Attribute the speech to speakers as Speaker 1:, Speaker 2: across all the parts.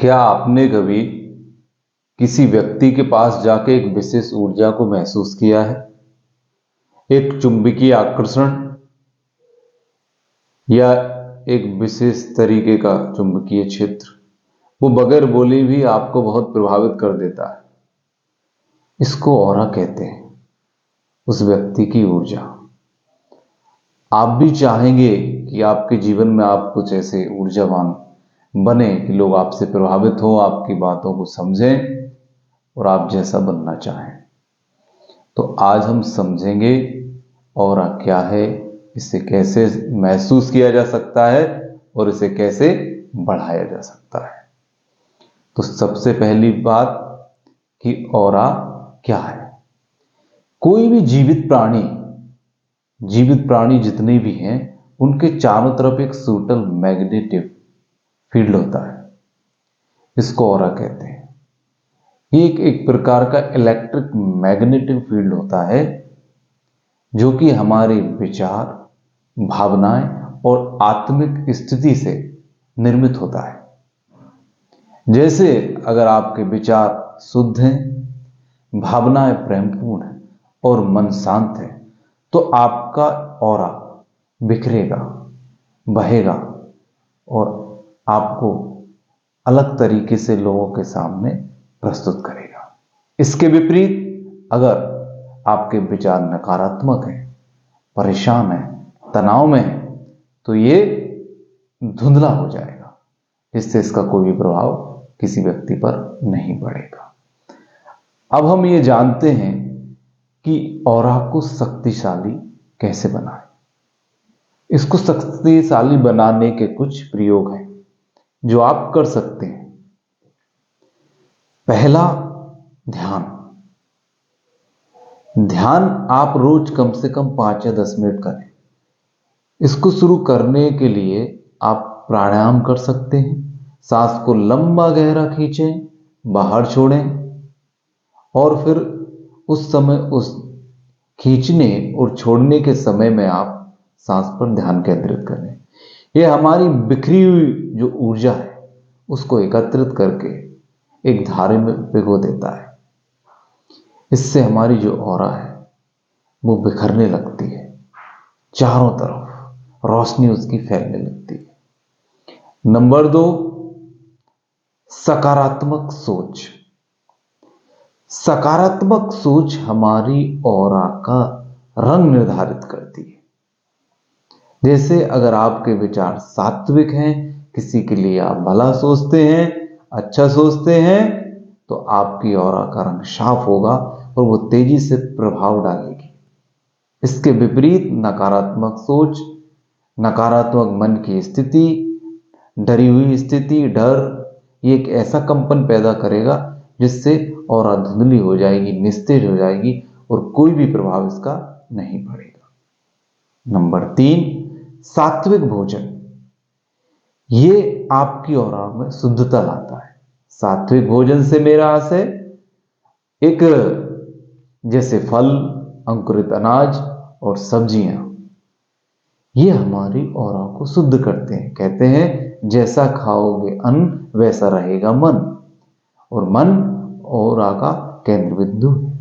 Speaker 1: क्या आपने कभी किसी व्यक्ति के पास जाके एक विशेष ऊर्जा को महसूस किया है? एक चुंबकीय आकर्षण या एक विशेष तरीके का चुंबकीय क्षेत्र, वो बगैर बोले भी आपको बहुत प्रभावित कर देता है। इसको ऑरा कहते हैं, उस व्यक्ति की ऊर्जा। आप भी चाहेंगे कि आपके जीवन में आप कुछ ऐसे ऊर्जावान बने कि लोग आपसे प्रभावित हो, आपकी बातों को समझें और आप जैसा बनना चाहें। तो आज हम समझेंगे ऑरा क्या है, इसे कैसे महसूस किया जा सकता है और इसे कैसे बढ़ाया जा सकता है। तो सबसे पहली बात कि ऑरा क्या है। कोई भी जीवित प्राणी जितने भी हैं, उनके चारों तरफ एक सूटल मैग्नेटिक फील्ड होता है। इसको ऑरा कहते हैं। ये एक प्रकार का इलेक्ट्रिक मैग्नेटिक फील्ड होता है जो कि हमारे विचार, भावनाएं और आत्मिक स्थिति से निर्मित होता है। जैसे अगर आपके विचार शुद्ध हैं, भावनाएं प्रेमपूर्ण हैं और मन शांत है, तो आपका ऑरा बिखरेगा, बहेगा और आपको अलग तरीके से लोगों के सामने प्रस्तुत करेगा। इसके विपरीत अगर आपके विचार नकारात्मक हैं, परेशान हैं, तनाव में हैं, तो ये धुंधला हो जाएगा, जिससे इसका कोई भी प्रभाव किसी व्यक्ति पर नहीं पड़ेगा। अब हम ये जानते हैं कि ऑरा को शक्तिशाली कैसे बनाएं। इसको शक्तिशाली बनाने के कुछ प्रयोग हैं जो आप कर सकते हैं। पहला, ध्यान आप रोज कम से कम 5 या 10 मिनट करें। इसको शुरू करने के लिए आप प्राणायाम कर सकते हैं। सांस को लंबा गहरा खींचें, बाहर छोड़ें और फिर उस समय, उस खींचने और छोड़ने के समय में आप सांस पर ध्यान केंद्रित करें। यह हमारी बिखरी हुई जो ऊर्जा है उसको एकत्रित करके एक धारे में भिगो देता है। इससे हमारी जो ऑरा है वो बिखरने लगती है, चारों तरफ रोशनी उसकी फैलने लगती है। नंबर 2, सकारात्मक सोच। सकारात्मक सोच हमारी ऑरा का रंग निर्धारित करती है। जैसे अगर आपके विचार सात्विक हैं, किसी के लिए आप भला सोचते हैं, अच्छा सोचते हैं, तो आपकी ऑरा का रंग साफ होगा और वो तेजी से प्रभाव डालेगी। इसके विपरीत नकारात्मक सोच, नकारात्मक मन की स्थिति, डरी हुई स्थिति, डर, ये एक ऐसा कंपन पैदा करेगा जिससे ऑरा धुंधली हो जाएगी, निस्तेज हो जाएगी और कोई भी प्रभाव इसका नहीं पड़ेगा। नंबर 3, सात्विक भोजन। ये आपकी ऑरा में शुद्धता लाता है। सात्विक भोजन से मेरा आशय एक जैसे फल, अंकुरित अनाज और सब्जियां, ये हमारी ऑरा को शुद्ध करते हैं। कहते हैं जैसा खाओगे अन्न वैसा रहेगा मन, और मन ऑरा का केंद्र बिंदु है।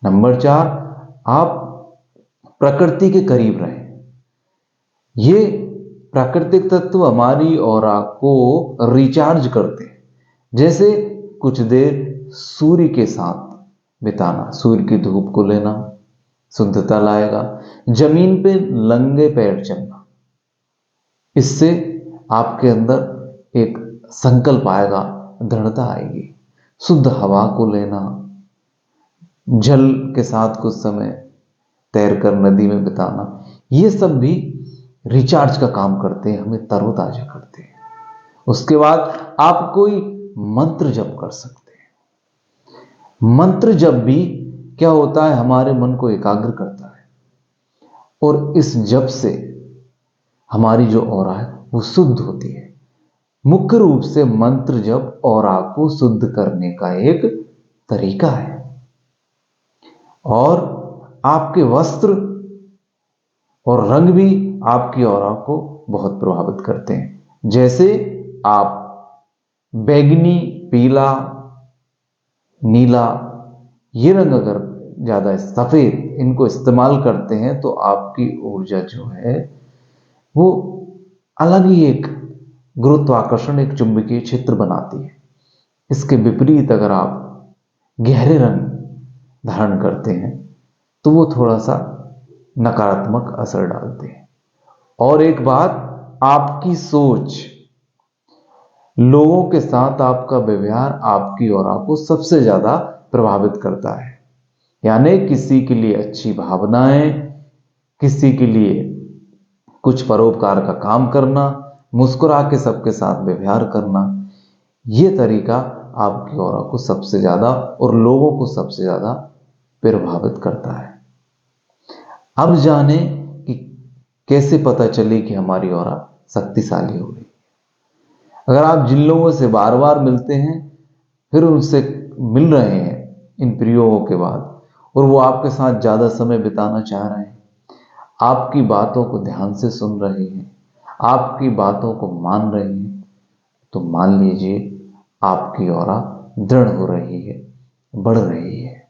Speaker 1: नंबर 4, आप प्रकृति के करीब रहें। ये प्राकृतिक तत्व हमारी ऑरा को रिचार्ज करते हैं। जैसे कुछ देर सूर्य के साथ बिताना, सूर्य की धूप को लेना शुद्धता लाएगा। जमीन पे नंगे पैर चलना, इससे आपके अंदर एक संकल्प आएगा, दृढ़ता आएगी। शुद्ध हवा को लेना, जल के साथ कुछ समय तैरकर नदी में बिताना, ये सब भी रिचार्ज का काम करते हैं, हमें तरोताजा करते हैं। उसके बाद आप कोई मंत्र जप कर सकते हैं। मंत्र जप भी क्या होता है, हमारे मन को एकाग्र करता है और इस जप से हमारी जो ऑरा है वो शुद्ध होती है। मुख्य रूप से मंत्र जप ऑरा को शुद्ध करने का एक तरीका है। और आपके वस्त्र और रंग भी आपकी ऑरा को बहुत प्रभावित करते हैं। जैसे आप बैगनी, पीला, नीला, ये रंग अगर ज्यादा सफेद इनको इस्तेमाल करते हैं तो आपकी ऊर्जा जो है वो अलग ही एक गुरुत्वाकर्षण, एक चुंबकीय क्षेत्र बनाती है। इसके विपरीत अगर आप गहरे रंग धारण करते हैं तो वो थोड़ा सा नकारात्मक असर डालते हैं। और एक बात, आपकी सोच, लोगों के साथ आपका व्यवहार आपकी ऑरा को सबसे ज्यादा प्रभावित करता है। यानी किसी के लिए अच्छी भावनाएं, किसी के लिए कुछ परोपकार का काम करना, मुस्कुरा के सबके साथ व्यवहार करना, ये तरीका आपकी ऑरा को सबसे ज्यादा और लोगों को सबसे ज्यादा प्रभावित करता है। अब जाने कि कैसे पता चले कि हमारी ऑरा शक्तिशाली हो गई। अगर आप जिन लोगों से बार बार मिलते हैं, फिर उनसे मिल रहे हैं इन प्रयोगों के बाद, और वो आपके साथ ज्यादा समय बिताना चाह रहे हैं, आपकी बातों को ध्यान से सुन रहे हैं, आपकी बातों को मान रहे हैं, तो मान लीजिए आपकी ऑरा दृढ़ हो रही है, बढ़ रही है।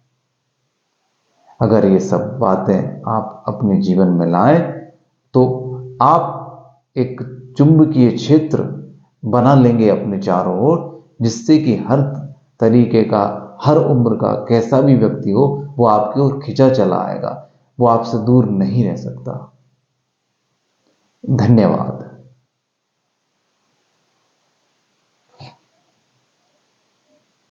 Speaker 1: अगर ये सब बातें आप अपने जीवन में लाएं तो आप एक चुंबकीय क्षेत्र बना लेंगे अपने चारों ओर, जिससे कि हर तरीके का, हर उम्र का कैसा भी व्यक्ति हो वो आपकी ओर खिंचा चला आएगा, वो आपसे दूर नहीं रह सकता। धन्यवाद।